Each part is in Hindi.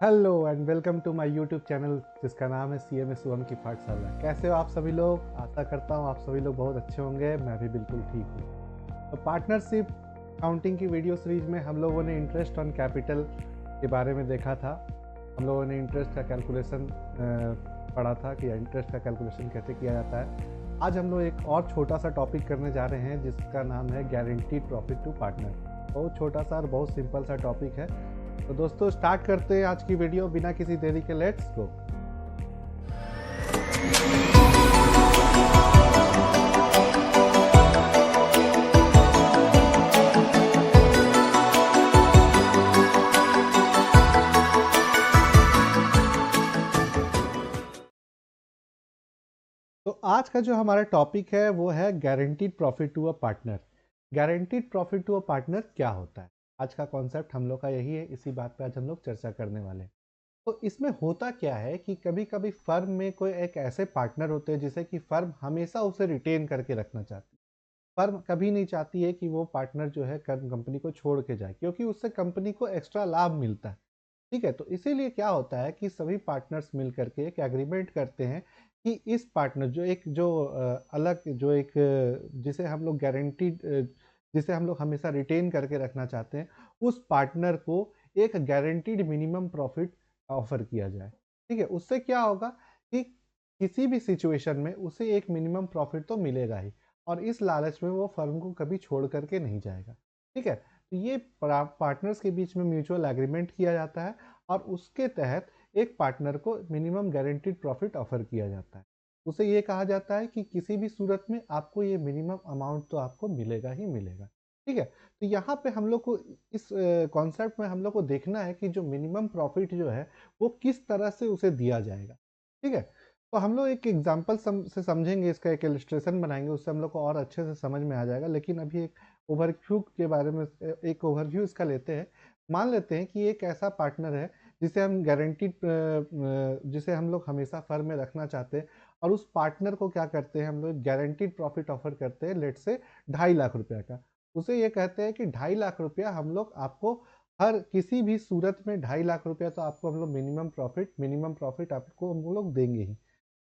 Hello and welcome to my YouTube channel जिसका नाम है सी एम एस शुभम की पाठशाला। कैसे हो आप सभी लोग? आशा करता हूँ आप सभी लोग बहुत अच्छे होंगे। मैं भी बिल्कुल ठीक हूँ। तो पार्टनरशिप काउंटिंग की वीडियो सीरीज में हम लोगों ने इंटरेस्ट ऑन कैपिटल के बारे में देखा था। हम लोगों ने इंटरेस्ट का कैलकुलेशन पढ़ा था कि इंटरेस्ट का कैलकुलेशन कैसे किया जाता है। आज हम लोग एक और छोटा सा टॉपिक करने जा रहे हैं जिसका नाम है गारंटीड प्रॉफिट टू पार्टनर। बहुत छोटा सा और बहुत सिंपल सा टॉपिक है। तो दोस्तों स्टार्ट करते हैं आज की वीडियो बिना किसी देरी के। Let's go. तो आज का जो हमारा टॉपिक है वो है guaranteed profit to a partner. Guaranteed profit to a partner क्या होता है? आज का कॉन्सेप्ट हम लोग का यही है। इसी बात पे आज हम लोग चर्चा करने वाले हैं। तो इसमें होता क्या है कि कभी कभी फर्म में कोई एक ऐसे पार्टनर होते हैं जिसे कि फर्म हमेशा उसे रिटेन करके रखना चाहती है। फर्म कभी नहीं चाहती है कि वो पार्टनर जो है कंपनी को छोड़ के जाए, क्योंकि उससे कंपनी को एक्स्ट्रा लाभ मिलता है। ठीक है, तो इसीलिए क्या होता है कि सभी पार्टनर्स मिल करके एक एग्रीमेंट करते हैं कि इस पार्टनर जो एक जो अलग जो एक जिसे हम लोग गारंटीड जिसे हम लोग हमेशा रिटेन करके रखना चाहते हैं, उस पार्टनर को एक गारंटीड मिनिमम प्रॉफिट ऑफर किया जाए। ठीक है, उससे क्या होगा कि किसी भी सिचुएशन में उसे एक मिनिमम प्रॉफिट तो मिलेगा ही, और इस लालच में वो फर्म को कभी छोड़ करके नहीं जाएगा। ठीक है, तो ये पार्टनर्स के बीच में म्यूचुअल एग्रीमेंट किया जाता है और उसके तहत एक पार्टनर को मिनिमम गारंटीड प्रॉफिट ऑफर किया जाता है। उसे ये कहा जाता है कि किसी भी सूरत में आपको ये मिनिमम अमाउंट तो आपको मिलेगा ही मिलेगा। ठीक है, तो यहाँ पे हम लोग को इस कॉन्सेप्ट में हम लोग को देखना है कि जो मिनिमम प्रॉफिट जो है वो किस तरह से उसे दिया जाएगा। ठीक है, तो हम लोग एक एग्जाम्पल से समझेंगे, इसका एक इलस्ट्रेशन बनाएंगे, उससे हम लोग को और अच्छे से समझ में आ जाएगा। लेकिन अभी एक ओवरव्यू के बारे में एक ओवरव्यू इसका लेते हैं। मान लेते हैं कि एक ऐसा पार्टनर है जिसे हम गारंटीड जिसे हम लोग हमेशा फर्म में रखना चाहते हैं, और उस पार्टनर को क्या करते हैं हम लोग गारंटीड प्रॉफिट ऑफर करते हैं, लेट से 2.5 लाख रुपया का। उसे ये कहते हैं कि 2.5 लाख रुपया हम लोग आपको हर किसी भी सूरत में 2.5 लाख रुपया तो आपको हम लोग मिनिमम प्रॉफिट आपको हम लोग देंगे ही।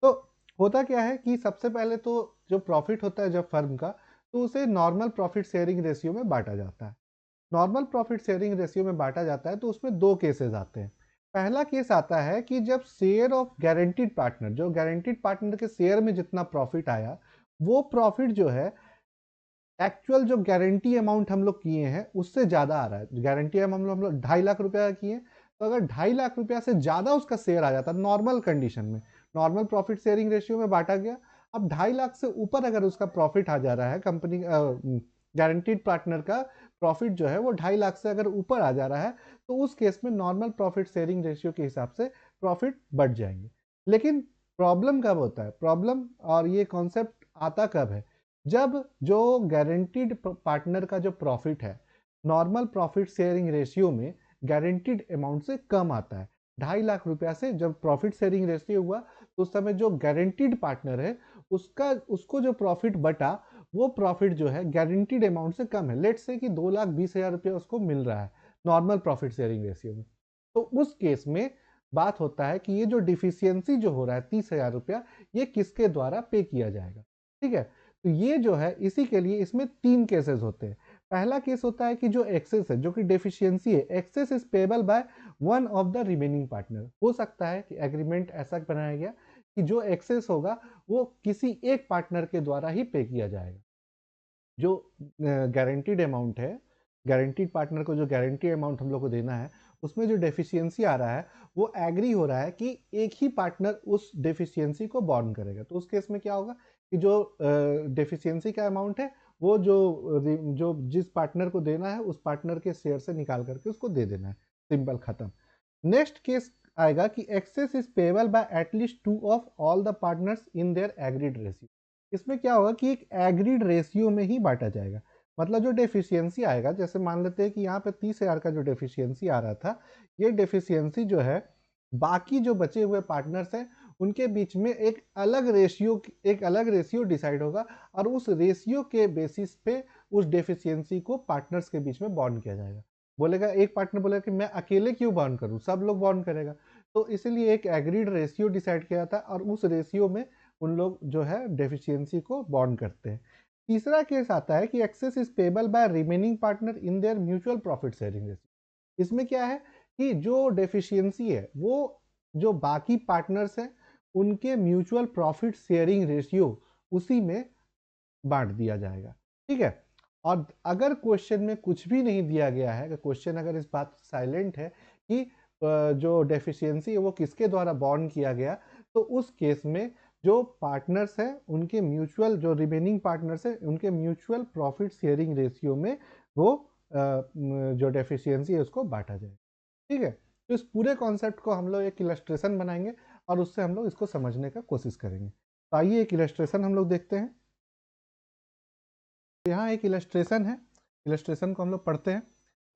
तो होता क्या है कि सबसे पहले तो जो प्रॉफिट होता है जब फर्म का, तो उसे नॉर्मल प्रॉफिट शेयरिंग रेशियो में बांटा जाता है। नॉर्मल प्रॉफिट शेयरिंग रेशियो में बांटा जाता है तो उसमें दो केसेस आते हैं। पहला केस आता है कि जब शेयर ऑफ गारंटीड पार्टनर, जो गारंटीड पार्टनर के शेयर में जितना प्रॉफिट आया, वो प्रॉफिट जो है एक्चुअल जो गारंटी अमाउंट हम लोग किए हैं उससे ज्यादा आ रहा है। गारंटी अमाउंट हम लोग 2.5 लाख रुपया किए, तो अगर 2.5 लाख रुपया से ज्यादा उसका शेयर आ जाता नॉर्मल कंडीशन में, नॉर्मल प्रॉफिट शेयरिंग रेशियो में बांटा गया। अब 2.5 लाख से ऊपर अगर उसका प्रॉफिट आ जा रहा है, कंपनी गारंटीड पार्टनर का प्रॉफिट जो है वो 2.5 लाख से अगर ऊपर आ जा रहा है, तो उस केस में नॉर्मल प्रॉफिट शेयरिंग रेशियो के हिसाब से प्रॉफिट बढ़ जाएंगे। लेकिन प्रॉब्लम कब होता है? प्रॉब्लम और ये कॉन्सेप्ट आता कब है? जब जो गारंटीड पार्टनर का जो प्रॉफिट है नॉर्मल प्रॉफिट शेयरिंग रेशियो में गारंटीड अमाउंट से कम आता है। 2.5 लाख रुपया से जब प्रॉफिट शेयरिंग रेशियो हुआ, तो उस समय जो गारंटीड पार्टनर है उसका उसको जो प्रॉफिट बटा, वो प्रॉफिट जो है गारंटीड अमाउंट से कम है। लेट से कि 2,20,000 रुपया उसको मिल रहा है नॉर्मल प्रॉफिट शेयरिंग रेशियो में। तो उस केस में बात होता है कि ये जो डिफिशियंसी जो हो रहा है 30,000 रुपया, ये किसके द्वारा पे किया जाएगा। ठीक है, तो ये जो है इसी के लिए इसमें तीन केसेस होते हैं। पहला केस होता है कि जो एक्सेस है, जो कि डेफिशिएंसी है, excess is payable by one of the remaining partner. हो सकता है कि एग्रीमेंट ऐसा बनाया गया कि जो एक्सेस होगा वो किसी एक पार्टनर के द्वारा ही पे किया जाएगा। जो गारंटीड अमाउंट है, गारंटीड पार्टनर को जो गारंटी अमाउंट हम लोग को देना है, उसमें जो डेफिशिएंसी आ रहा है वो एग्री हो रहा है कि एक ही पार्टनर उस डेफिशिएंसी को बॉर्न करेगा। तो उस केस में क्या होगा कि जो डेफिशिएंसी का अमाउंट है वो जो जिस पार्टनर को देना है उस पार्टनर के शेयर से निकाल करके उसको दे देना है। सिंपल, खत्म। नेक्स्ट केस आएगा कि excess is payable by at least two of all the partners in their agreed ratio. इसमें क्या होगा कि एक एग्रीड रेशियो में ही बांटा जाएगा। मतलब जो डेफिशिएंसी आएगा, जैसे मान लेते हैं कि यहाँ पे 30,000 का जो डेफिशिएंसी आ रहा था, ये डेफिशिएंसी जो है बाकी जो बचे हुए पार्टनर्स हैं उनके बीच में एक अलग रेशियो डिसाइड होगा, और उस रेशियो के बेसिस पे उस डेफिशिएंसी को पार्टनर्स के बीच में बॉन्ड किया जाएगा। बोलेगा, एक पार्टनर बोलेगा कि मैं अकेले क्यों बॉन्ड करूं, सब लोग बॉन्ड करेगा। तो इसीलिए एक एग्रीड रेशियो डिसाइड किया जाता है और उस रेशियो में उन लोग जो है डेफिशिएंसी को बॉन्ड करते हैं। तीसरा केस आता है कि excess is payable by remaining partner in their mutual profit sharing ratio. इसमें क्या है कि जो डेफिशिएंसी है वो जो बाकी पार्टनर्स हैं उनके म्यूचुअल प्रॉफिट शेयरिंग रेशियो उसी में बांट दिया जाएगा, ठीक है। और अगर क्वेश्चन में कुछ भी नहीं दिया गया है, क्वेश्चन अगर इस बात साइलेंट है कि जो डेफिशिएंसी है वो किसके द्वारा बॉन्ड किया गया, तो उस केस में जो पार्टनर्स हैं उनके म्यूचुअल, जो रिमेनिंग पार्टनर्स हैं उनके म्यूचुअल प्रॉफिट शेयरिंग रेशियो में वो जो डेफिशिएंसी है उसको बांटा जाए, ठीक है। तो इस पूरे कॉन्सेप्ट को हम लोग एक इलस्ट्रेशन बनाएंगे और उससे हम लोग इसको समझने का कोशिश करेंगे। तो आइए एक इलस्ट्रेशन हम लोग देखते हैं। यहाँ एक इलस्ट्रेशन है, इलस्ट्रेशन को हम लोग पढ़ते हैं।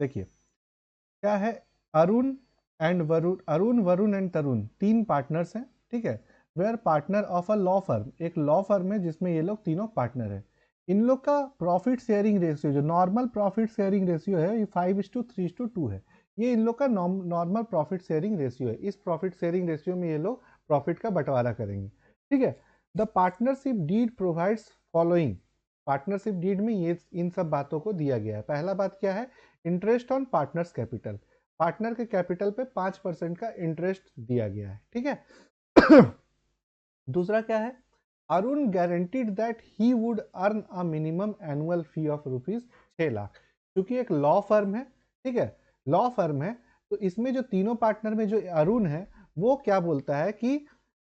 देखिए क्या है, अरुण एंड वरुण, अरुण वरुण एंड तरुण तीन पार्टनर्स हैं, ठीक है। Where partner of a law firm, एक लॉ फर्म है जिसमें ये लोग तीनों पार्टनर है। इन लोग का प्रॉफिट शेयरिंग रेशियो, जो नॉर्मल प्रॉफिट शेयरिंग रेशियो है, ये 5:3:2 है। ये इन लोग का नॉर्मल प्रॉफिट शेयरिंग रेशियो है। इस प्रॉफिट शेयरिंग रेशियो में ये लोग प्रॉफिट का बंटवारा करेंगे, ठीक है। The partnership deed provides following, partnership deed में ये इन सब बातों को दिया गया है। पहला बात क्या है, interest on partners capital, partner के कैपिटल पे 5% का इंटरेस्ट दिया गया है, ठीक है। दूसरा क्या है, Arun guaranteed that he would earn a minimum annual fee of ₹6,00,000। क्योंकि एक लॉ फर्म है, ठीक है, लॉ फर्म है, तो इसमें जो तीनों पार्टनर में जो अरुण है वो क्या बोलता है कि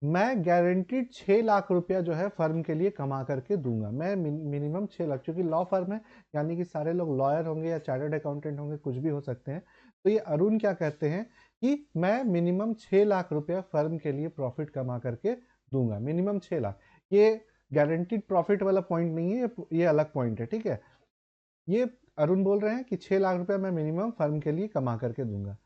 मैं गारंटीड 6,00,000 रुपया जो है फर्म के लिए कमा करके दूंगा, मैं मिनिमम 6,00,000, क्योंकि लॉ फर्म है यानी कि सारे लोग लॉयर होंगे या चार्टर्ड अकाउंटेंट होंगे, कुछ भी हो सकते हैं। तो ये अरुण क्या कहते हैं कि मैं मिनिमम 6,00,000 रुपया फर्म के लिए प्रॉफिट कमा करके दूंगा, मिनिमम 6,00,000। ये गारंटीड प्रॉफिट वाला पॉइंट नहीं है, ये अलग पॉइंट है, ठीक है। ये अरुण बोल रहे हैं कि 6,00,000 रुपया मैं मिनिमम फर्म के लिए कमा करके दूंगा।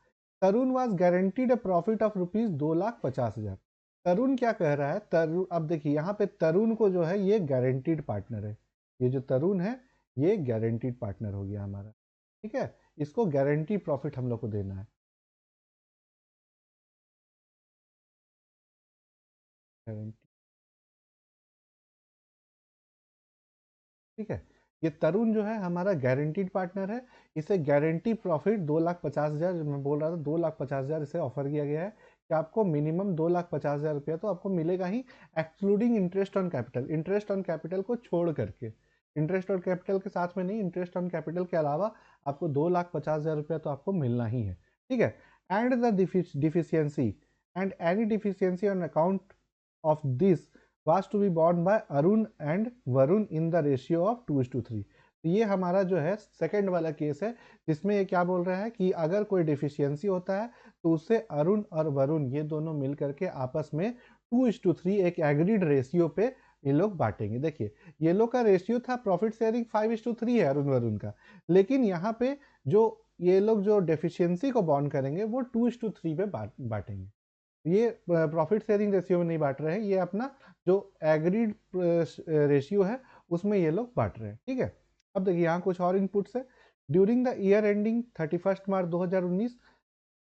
Tarun was guaranteed a profit of ₹2,50,000। Tarun क्या कह रहा है, तरुण, अब देखिए यहाँ पे तरुण को जो है ये गारंटीड पार्टनर है, ये जो तरुण है ये गारंटीड पार्टनर हो गया हमारा, ठीक है। इसको गारंटी प्रॉफिट हम लोग को देना है, गारंटी, ठीक है। ये तरुण जो है हमारा गारंटीड पार्टनर है, इसे गारंटी प्रॉफिट 2,50,000, जो मैं बोल रहा था 2,50,000 इसे ऑफर किया गया है कि आपको मिनिमम 2,50,000 रुपया तो आपको मिलेगा ही, excluding interest on capital, interest on capital को छोड़ करके, इंटरेस्ट ऑन कैपिटल के साथ में नहीं, इंटरेस्ट ऑन कैपिटल के अलावा आपको 2,50,000 रुपया तो आपको मिलना ही है, ठीक है। And the deficiency and any deficiency on account of this was to be borne by Arun and Varun in the ratio of 2:3। तो ये हमारा जो है सेकंड वाला केस है, जिसमें ये क्या बोल रहा है कि अगर कोई डिफिशियंसी होता है तो उससे अरुण और वरुण ये दोनों मिल करके आपस में 2:3 एक एग्रीड रेशियो पे ये लोग बांटेंगे। देखिए ये लोग का रेशियो था प्रॉफिट शेयरिंग 5:3 है अरुण वरुण का, लेकिन यहाँ पे जो ये लोग जो डेफिशिएंसी को बॉन्ड करेंगे वो 2:3 पे बांटेंगे। ये प्रॉफिट शेयरिंग रेशियो में नहीं बांट रहे हैं, ये अपना जो एग्रीड रेशियो है उसमें ये लोग बांट रहे हैं, ठीक है। अब देखिए यहाँ कुछ और इनपुट्स है। During the year ending 31 March 2019,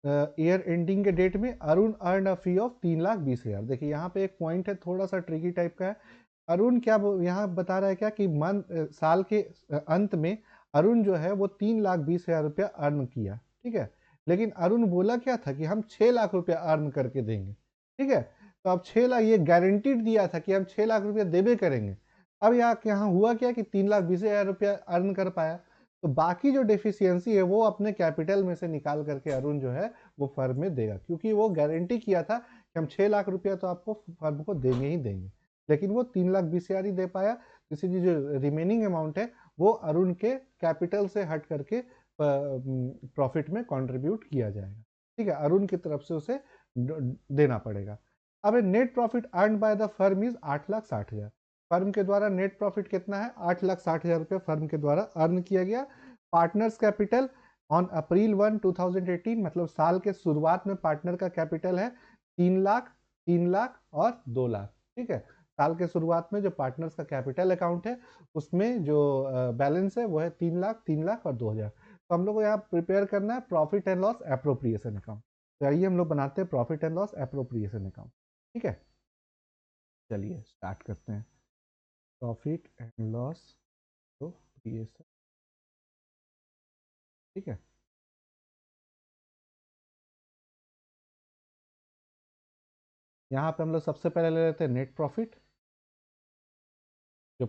year ending के डेट में Arun earn a fee of 3,20,000। देखिए यहाँ पे एक पॉइंट है थोड़ा सा ट्रिकी टाइप का है। अरुण क्या यहाँ बता रहा है क्या कि साल के अंत में अरुण जो है वो 3,20,000 रुपया अर्न किया, ठीक है। लेकिन अरुण बोला क्या था कि हम 6,00,000 रुपया अर्न करके देंगे, ठीक है। तो अब 6,00,000 ये गारंटीड दिया था कि हम 6,00,000 रुपया देबे करेंगे। अब यहाँ हुआ क्या कि 3,20,000 रुपया अर्न कर पाया, तो बाकी जो डेफिशिएंसी है वो अपने कैपिटल में से निकाल करके अरुण जो है वो फर्म में देगा, क्योंकि वो गारंटी किया था कि हम 6,00,000 रुपया तो आपको फर्म को देंगे ही देंगे, लेकिन वो 3,20,000 ही दे पाया। इसीलिए जो रिमेनिंग अमाउंट है वो अरुण के कैपिटल से हट करके प्रॉफिट में कंट्रीब्यूट किया जाएगा, ठीक है। अरुण की तरफ से उसे देना पड़ेगा। अब net profit earn by the firm is 8,60,000। Firm के द्वारा नेट प्रॉफिट कितना है, 8,60,000 रुपये फर्म के द्वारा अर्न किया गया। पार्टनर्स कैपिटल ऑन अप्रैल 1, 2018, मतलब साल के शुरुआत में पार्टनर का कैपिटल है 3,00,000, 3,00,000 और 2,00,000, ठीक है। साल के शुरुआत में जो पार्टनर्स का कैपिटल अकाउंट है उसमें जो बैलेंस है वो है 3,00,000, 3,00,000 और 2,000। तो हम लोग को यहाँ प्रिपेयर करना है profit and loss appropriation account. तो आइए हम लोग बनाते हैं profit and loss appropriation account. ठीक है, चलिए स्टार्ट करते हैं। Profit and loss appropriation. ठीक है, यहाँ पे हम लोग सबसे पहले ले लेते हैं नेट प्रॉफिट। जो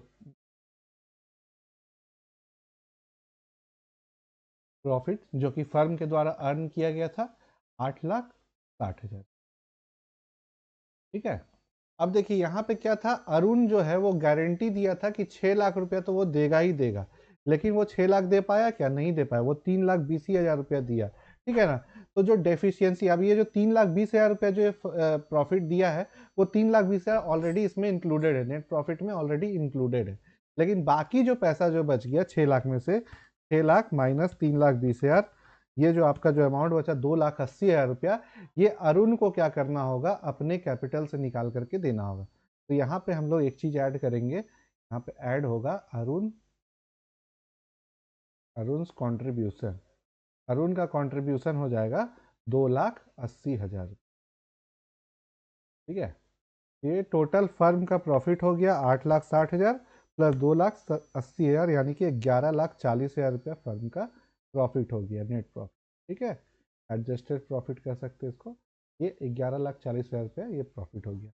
प्रॉफिट जो कि फर्म के द्वारा अर्न किया गया था 8,60,000। ठीक है, अब देखिए यहाँ पे क्या था, अरुण जो है वो गारंटी दिया था कि 6 लाख रुपया तो वो देगा ही देगा, लेकिन वो 6 लाख दे पाया क्या? नहीं दे पाया। वो 3,20,000 रुपया दिया। ठीक है ना, तो जो डेफिशिएंसी, अब ये जो 3,20,000 रुपया जो प्रॉफिट दिया है, वो 3,20,000 ऑलरेडी इसमें इंक्लूडेड है, नेट प्रॉफिट में ऑलरेडी इंक्लूडेड है। लेकिन बाकी जो पैसा जो बच गया 6 लाख में से, 6 लाख माइनस 3,20,000, ये जो आपका जो अमाउंट बचा 2,80,000 रुपया, ये अरुण को क्या करना होगा? अपने कैपिटल से निकाल करके देना होगा। तो यहाँ पे हम लोग एक चीज ऐड करेंगे, यहाँ पे ऐड होगा अरुण, अरुण कॉन्ट्रीब्यूशन। अरुण का कॉन्ट्रीब्यूशन हो जाएगा 2,80,000। ठीक है, ये टोटल फर्म का प्रॉफिट हो गया 8,60,000 प्लस 2,80,000, यानी कि 11,40,000 रुपया फर्म का प्रॉफिट हो गया, नेट प्रॉफिट। ठीक है, एडजस्टेड प्रॉफिट कह सकते हैं इसको। ये 11,40,000 रुपया ये प्रॉफिट हो गया।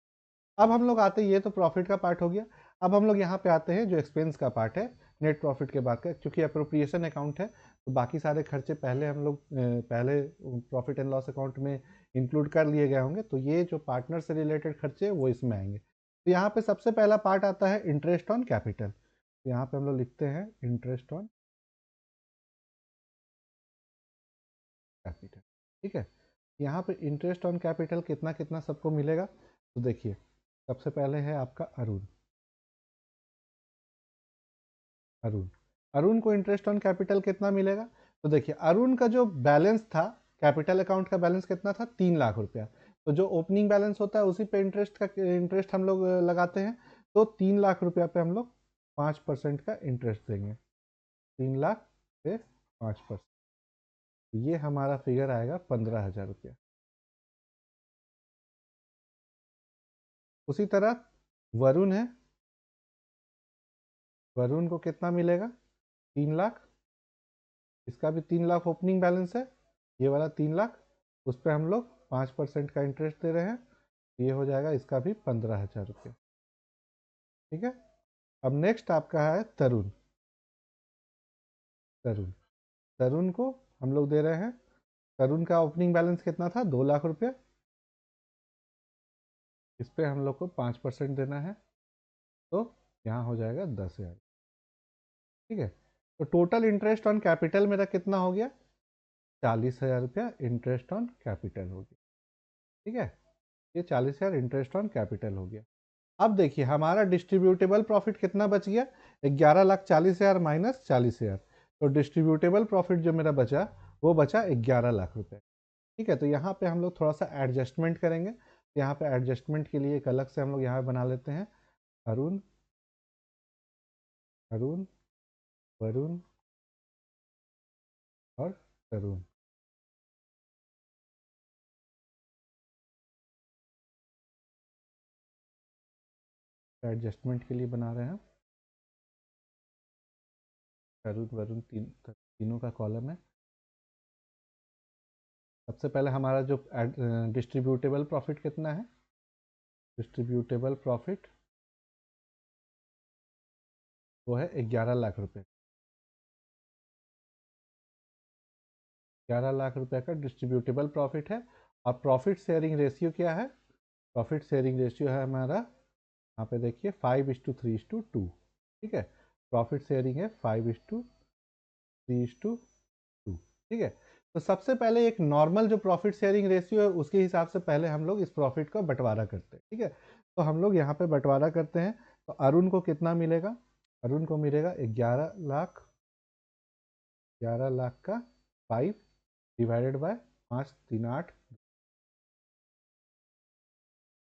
अब हम लोग आते हैं, ये तो प्रॉफिट का पार्ट हो गया। अब हम लोग यहाँ पे आते हैं जो एक्सपेंस का पार्ट है, नेट प्रॉफिट के बाद का। क्योंकि अप्रोप्रिएशन अकाउंट है तो बाकी सारे खर्चे पहले हम लोग पहले प्रॉफिट एंड लॉस अकाउंट में इंक्लूड कर लिए गए होंगे, तो ये जो पार्टनर से रिलेटेड खर्चे हैं वो इसमें आएंगे। तो यहाँ पे सबसे पहला पार्ट आता है इंटरेस्ट ऑन कैपिटल। तो यहाँ पे हम लोग लिखते हैं इंटरेस्ट ऑन कैपिटल। ठीक है, यहाँ पे इंटरेस्ट ऑन कैपिटल कितना कितना सबको मिलेगा? तो देखिए, सबसे पहले है आपका अरुण। अरुण अरुण को इंटरेस्ट ऑन कैपिटल कितना मिलेगा? तो देखिए, अरुण का जो बैलेंस था, कैपिटल अकाउंट का बैलेंस कितना था? 3 लाख रुपया। तो जो ओपनिंग बैलेंस होता है उसी पे इंटरेस्ट हम लोग लगाते हैं। तो 3 लाख रुपया पे हम लोग 5% का इंटरेस्ट देंगे। 3 लाख पे 5%, ये हमारा फिगर आएगा 15,000 रुपया। उसी तरह वरुण है, वरुण को कितना मिलेगा? 3 लाख। इसका भी 3 लाख ओपनिंग बैलेंस है, ये वाला 3 लाख, उस पर हम लोग 5% का इंटरेस्ट दे रहे हैं। ये हो जाएगा इसका भी 15,000 रुपये। ठीक है, अब नेक्स्ट आपका है तरुण। तरुण तरुण को हम लोग दे रहे हैं, तरुण का ओपनिंग बैलेंस कितना था? 2 लाख रुपये। इस पर हम लोग को 5% देना है, तो यहाँ हो जाएगा 10,000। ठीक है, तो टोटल इंटरेस्ट ऑन कैपिटल मेरा कितना हो गया? 40,000 रुपया इंटरेस्ट ऑन कैपिटल हो गया। ठीक है, ये 40,000 इंटरेस्ट ऑन कैपिटल हो गया। अब देखिए हमारा डिस्ट्रीब्यूटेबल प्रॉफिट कितना बच गया? 11,40,000 माइनस 40,000, तो डिस्ट्रीब्यूटेबल प्रॉफिट जो मेरा बचा वो बचा 11 लाख रुपए। ठीक है, तो यहाँ पे हम लोग थोड़ा सा एडजस्टमेंट करेंगे। यहाँ पे एडजस्टमेंट के लिए एक अलग से हम लोग यहाँ बना लेते हैं अरुण, अरुण, वरुण और तरुण। एडजस्टमेंट के लिए बना रहे हैं अरुण वरुण, तीनों का कॉलम है। सबसे पहले हमारा जो डिस्ट्रीब्यूटेबल प्रॉफिट कितना है? डिस्ट्रीब्यूटेबल प्रॉफिट वो है 11 लाख रुपए। 11 लाख रुपए का डिस्ट्रीब्यूटेबल प्रॉफिट है। और प्रॉफिट शेयरिंग रेशियो क्या है? प्रॉफिट शेयरिंग रेशियो है हमारा, यहाँ पे देखिए 5:3:2। ठीक है, प्रॉफिट शेयरिंग है 5:3:2। ठीक है, तो सबसे पहले एक नॉर्मल जो प्रॉफिट शेयरिंग रेशियो है उसके हिसाब से पहले हम लोग इस प्रॉफिट का बंटवारा करते हैं। ठीक है, तो हम लोग यहाँ पे बंटवारा करते हैं। तो अरुण को कितना मिलेगा? अरुण को मिलेगा 11 लाख, 11 लाख का 5 डिवाइडेड बाय 5, 3, 8।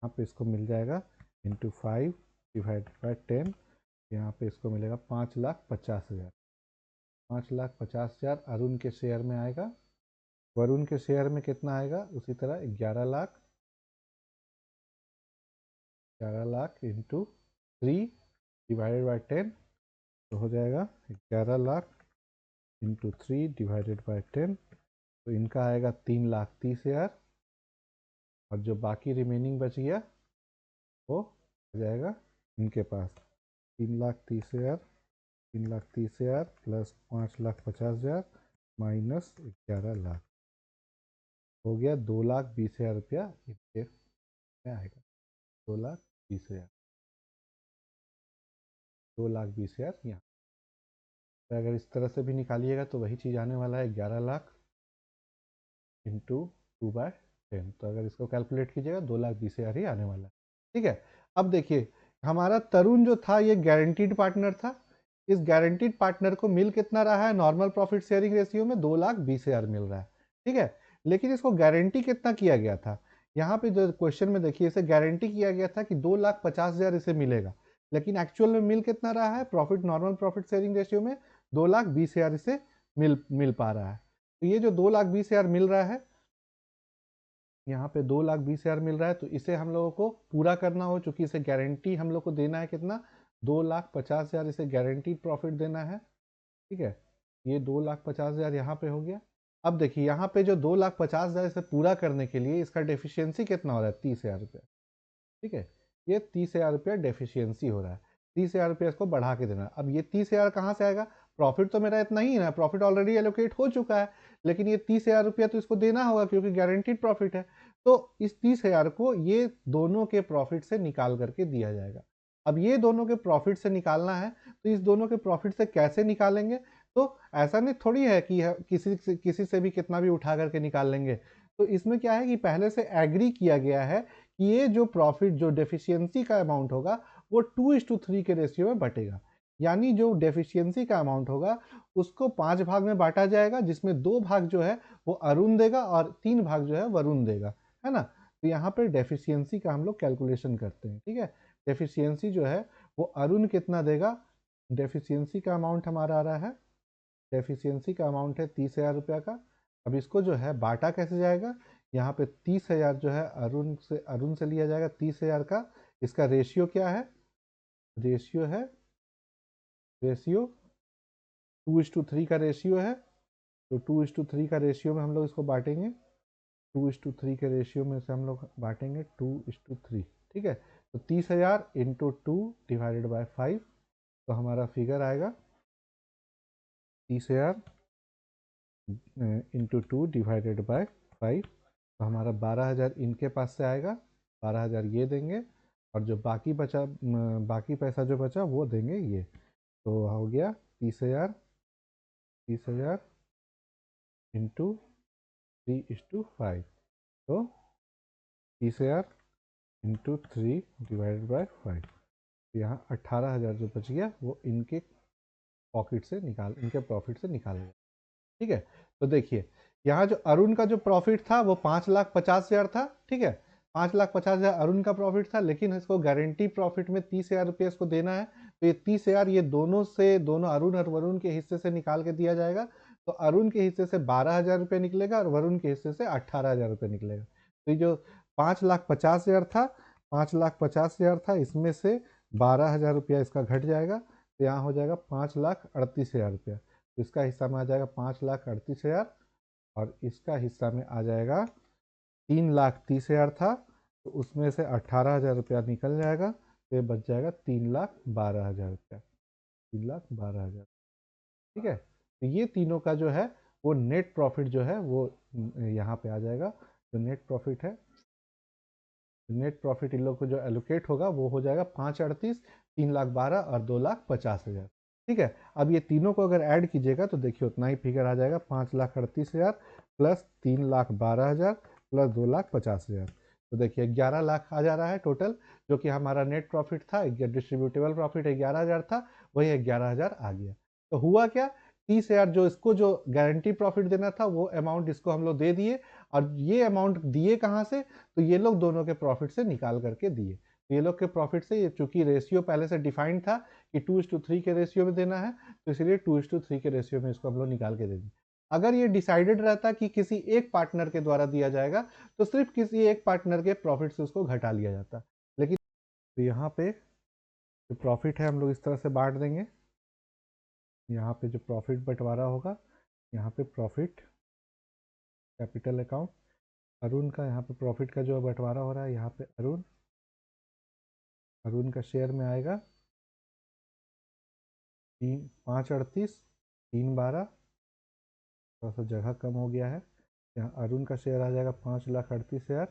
यहाँ पे इसको मिल जाएगा इंटू 5 डिवाइडेड बाय 10। यहाँ पे इसको मिलेगा 5,50,000, 5,50,000 अरुण के शेयर में आएगा। वरुण के शेयर में कितना आएगा, उसी तरह 11 लाख इंटू 3 डिवाइडेड बाई 10, तो हो जाएगा 11 लाख इंटू 3 डिवाइडेड बाई 10, तो इनका आएगा 3,30,000 और जो बाकी रिमेनिंग बच गया वो आ जाएगा इनके पास 3,30,000, 3,30,000 प्लस 5,50,000 माइनस 11 लाख, हो गया 2,20,000 रुपया इनके में आएगा। 2,20,000, 2,20,000 यहाँ। तो अगर इस तरह से भी निकालिएगा तो वही चीज़ आने वाला है 11 लाख इंटू 2/10। तो अगर इसको कैलकुलेट कीजिएगा 2,20,000 ही आने वाला है। ठीक है, अब देखिए हमारा तरुण जो था ये गारंटीड पार्टनर था। इस गारंटीड पार्टनर को मिल कितना रहा है नॉर्मल प्रॉफिट शेयरिंग रेशियो में, 2,20,000 मिल रहा है। ठीक है, लेकिन इसको गारंटी कितना किया गया था, यहाँ पे जो क्वेश्चन में देखिए इसे गारंटी किया गया था कि 2,50,000 इसे मिलेगा, लेकिन एक्चुअल में मिल कितना रहा है profit normal profit sharing ratio में, 2,20,000 इसे मिल पा रहा है। तो ये जो 2,20,000 मिल रहा है, यहाँ पे 2,20,000 मिल रहा है, तो इसे हम लोगों को पूरा करना हो, चूंकि इसे गारंटी हम लोग को देना है कितना, 2,50,000 इसे गारंटीड प्रॉफिट देना है। ठीक है, ये 2,50,000 यहाँ पे हो गया। अब देखिए यहाँ पे जो 2,50,000 इसे पूरा करने के लिए इसका डेफिशिएंसी कितना हो रहा है, 30,000 रुपया। ठीक है, ये 30,000 रुपया डेफिशिएंसी हो रहा है, 30,000 रुपया इसको बढ़ा के देना। अब ये 30,000 कहाँ से आएगा, प्रॉफिट तो मेरा इतना ही है ना, प्रॉफिट ऑलरेडी एलोकेट हो चुका है, लेकिन ये 30,000 रुपया तो इसको देना होगा क्योंकि गारंटीड प्रॉफिट है। तो इस 30,000 को ये दोनों के प्रॉफिट से निकाल करके दिया जाएगा। अब ये दोनों के प्रॉफिट से निकालना है, तो इस दोनों के प्रॉफिट से कैसे निकालेंगे, तो ऐसा नहीं थोड़ी है कि किसी से भी कितना भी उठा करके निकाल लेंगे। तो इसमें क्या है कि पहले से एग्री किया गया है कि ये जो प्रॉफिट जो डेफिशिएंसी का अमाउंट होगा वो 2:3 के रेशियो में बटेगा। यानी जो डेफिशिएंसी का अमाउंट होगा उसको 5 भाग में बांटा जाएगा, जिसमें 2 भाग जो है वो अरुण देगा और 3 भाग जो है वरुण देगा, है ना। तो यहाँ पर डेफिशिएंसी का हम लोग कैलकुलेशन करते हैं। ठीक है, डेफिशिएंसी जो है वो अरुण कितना देगा, डेफिशिएंसी का अमाउंट हमारा आ रहा है, डेफिशिएंसी का अमाउंट है 30,000 रुपया का। अब इसको जो है बांटा कैसे जाएगा, यहाँ पे 30,000 जो है अरुण से लिया जाएगा 30,000 का। इसका रेशियो क्या है, रेशियो 2:3 का रेशियो है। तो 2:3 का रेशियो में हम लोग इसको बांटेंगे, 2:3 के रेशियो में से हम लोग बांटेंगे 2:3। ठीक है, तो 30,000 इंटू 2 डिवाइडेड बाई 5, तो हमारा फिगर आएगा 30,000 इंटू 2 डिवाइडेड बाई 5, तो हमारा 12,000 इनके पास से आएगा, 12,000 ये देंगे और जो बाकी पैसा जो बचा वो देंगे ये। तो हो गया 30,000 इंटू 3:5, तो 30,000 इंटू 3 डिवाइडेड बाई 5, तो यहाँ 18,000 जो बच गया वो इनके प्रॉफिट से निकाल गया। ठीक है, तो देखिए यहाँ जो अरुण का जो प्रॉफिट था वो 5,50,000 था। ठीक है, 5,50,000 अरुण का प्रॉफिट था, लेकिन इसको गारंटी प्रॉफिट में 30,000 रुपये इसको देना है। तो ये 30,000 ये दोनों अरुण और वरुण के हिस्से से निकाल के दिया जाएगा। तो अरुण के हिस्से से 12,000 रुपये निकलेगा और वरुण के हिस्से से 18,000 रुपये निकलेगा। तो ये जो 5,50,000 था, 5,50,000 था, इसमें से 12,000 रुपया इसका घट जाएगा, तो यहाँ हो जाएगा 5,38,000 रुपया। तो इसका हिस्सा में आ जाएगा 5,38,000 और इसका हिस्सा में आ जाएगा 3,30,000 था, तो उसमें से 18,000 रुपया निकल जाएगा, तो ये बच जाएगा 3,12,000 रुपया, 3,12,000। ठीक है, तो ये तीनों का जो है वो नेट प्रॉफिट जो है वो यहाँ पे आ जाएगा। जो नेट प्रॉफिट है, नेट प्रॉफिट इन लोग को जो एलोकेट होगा वो हो जाएगा 5,38, 3,12,000 और 2,50,000। ठीक है, अब ये तीनों को अगर ऐड कीजिएगा तो देखिए उतना ही फिगर आ जाएगा, 5,38,000 प्लस 3,12,000 प्लस 2,50,000। तो देखिए 11 लाख आ जा रहा है टोटल, जो कि हमारा नेट प्रॉफिट था। डिस्ट्रीब्यूटेबल प्रॉफिट 11,000 था, वही 11,000 आ गया। तो हुआ क्या, 30,000 जो इसको जो गारंटी प्रॉफिट देना था वो अमाउंट इसको हम लोग दे दिए, और ये अमाउंट दिए कहाँ से, तो ये लोग दोनों के प्रॉफिट से निकाल करके दिए। ये लोग के प्रॉफिट से, ये चूंकि रेशियो पहले से डिफाइंड था कि 2:3 के रेशियो में देना है, तो इसलिए 2:3 के रेशियो में इसको हम लोग निकाल के दे देंगे। अगर ये डिसाइडेड रहता कि किसी एक पार्टनर के द्वारा दिया जाएगा, तो सिर्फ किसी एक पार्टनर के प्रॉफिट से उसको घटा लिया जाता। लेकिन यहाँ पे जो प्रॉफिट है हम लोग इस तरह से बांट देंगे। यहाँ पे जो प्रॉफिट बंटवारा होगा, यहाँ पे प्रॉफिट कैपिटल अकाउंट अरुण का, यहाँ पे प्रॉफिट का जो बंटवारा हो रहा है, यहाँ पे अरुण का शेयर में आएगा 538, 312, थोड़ा सा जगह कम हो गया है। यहाँ अरुण का शेयर आ जाएगा 5,38,000,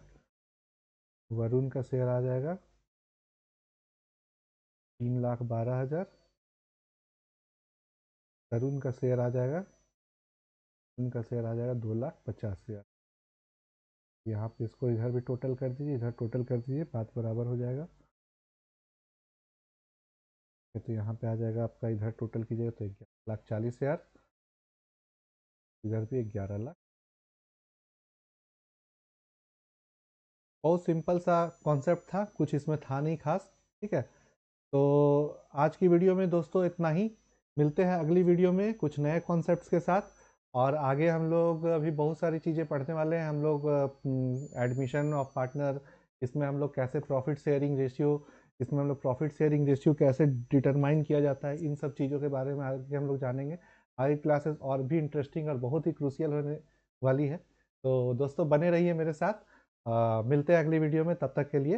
वरुण का शेयर आ जाएगा 3,12,000, तरुण का शेयर आ जाएगा, उनका शेयर आ जाएगा 2,50,000। यहाँ पे इसको इधर भी टोटल कर दीजिए, इधर टोटल कर दीजिए, बात बराबर हो जाएगा। तो यहाँ पे आ जाएगा आपका, इधर टोटल कीजिएगा तो 11,40,000, इधर भी 11,00,000। बहुत सिंपल सा कॉन्सेप्ट था, कुछ इसमें था नहीं खास। ठीक है, तो आज की वीडियो में दोस्तों इतना ही। मिलते हैं अगली वीडियो में कुछ नए कॉन्सेप्ट्स के साथ। और आगे हम लोग अभी बहुत सारी चीज़ें पढ़ने वाले हैं। हम लोग एडमिशन ऑफ पार्टनर, इसमें हम लोग कैसे प्रॉफिट शेयरिंग रेशियो, इसमें हम लोग प्रॉफिट शेयरिंग रेशियो कैसे डिटरमाइन किया जाता है, इन सब चीज़ों के बारे में आगे हम लोग जानेंगे। आगे क्लासेस और भी इंटरेस्टिंग और बहुत ही क्रूशियल होने वाली है। तो दोस्तों बने रहिए मेरे साथ। मिलते हैं अगली वीडियो में, तब तक के लिए।